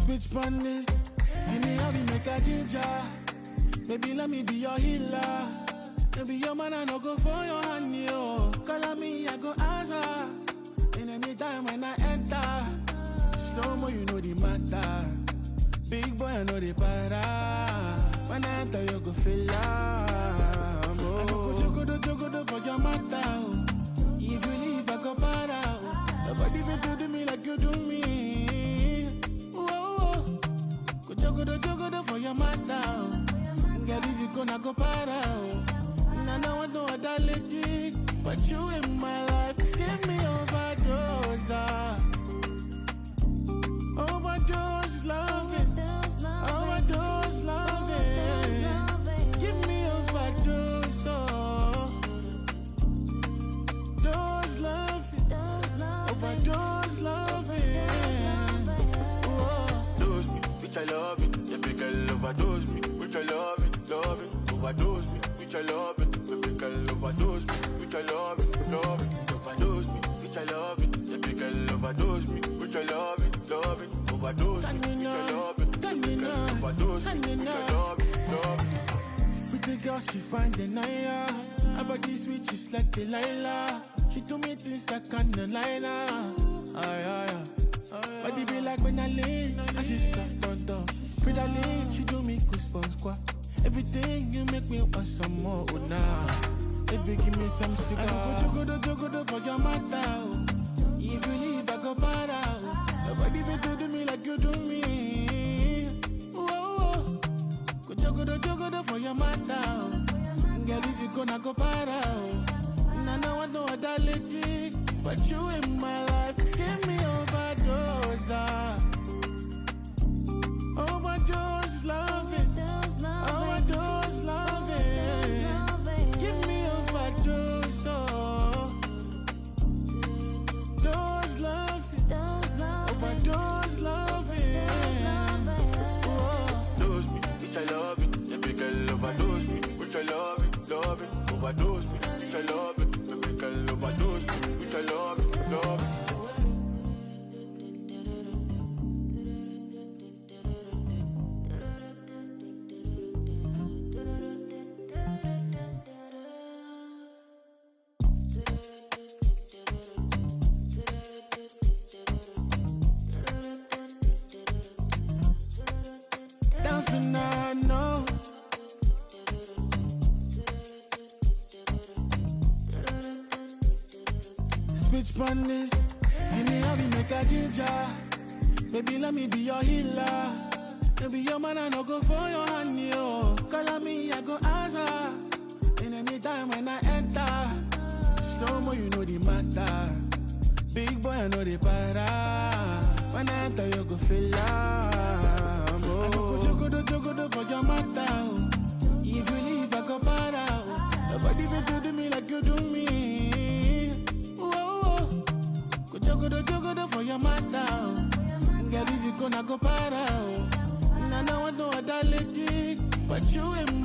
Switch on this, give me how we make a ginger. Baby, let me be your healer. Baby, your man, I no go for your hand, yo. Call on me, I go answer. And anytime when I enter, slow mo, you know the matter. Big boy, I know the para. When I enter, you go feel love. Oh. I no go jogo for your matter. If you leave, I go para. Nobody will do me like you do me. Whoa. Go jogo for your matter. Girl, if you gonna go para. And I don't want no other lady, but you in my life. Give me overdose. Overdose loving. Overdose loving. Give me overdose. Dose loving. Overdose loving. Dose me, which I love it. Baby girl overdose me, which I love it, love it. Overdose me, which I love it. Baby girl overdose me, which I love it, love it. Overdose me, which I love it. Baby girl overdose me, which I love it, love it. Overdose me, which I love it. Baby girl overdose me, which I love it, love it. Pretty girl, she fine denier. Her body sweet, she's like Delilah. She told me things I can't deny. Body be like when I lean, and she soft on top. Frida Lane, she do me goosebumps, squat. Everything you make me want some more, oh nah. Baby, give me some sugar. I go jogo for your matter. If you leave, I go para. Nobody will do me like you do me. Whoa. Go jogo for your matter. Girl, if you gonna go para. And I don't want no other lady, but you in my life. Give me overdose. Overdose loving. Overdose loving. Give me overdose. Dose loving. Overdose loving. Dose me, which I love it. Baby girl overdose me, which I love it, love it. Overdose me, which I love it. Baby girl overdose me, which I love it, love it. No. Switch on this, give me how we make a ginger. Baby, let me be your healer. Baby, your man, I no go for your hand, yo. Call on me, I go answer. And anytime when I enter, slow mo, you know the matter. Big boy, I know the para. When I enter, you go feel love. I no go jogo for your matter. If you leave, I go para. Nobody will do me like you do me. Whoa. Go jogo for your matter. Girl, if you gonna go para. And I don't want no other lady, but you in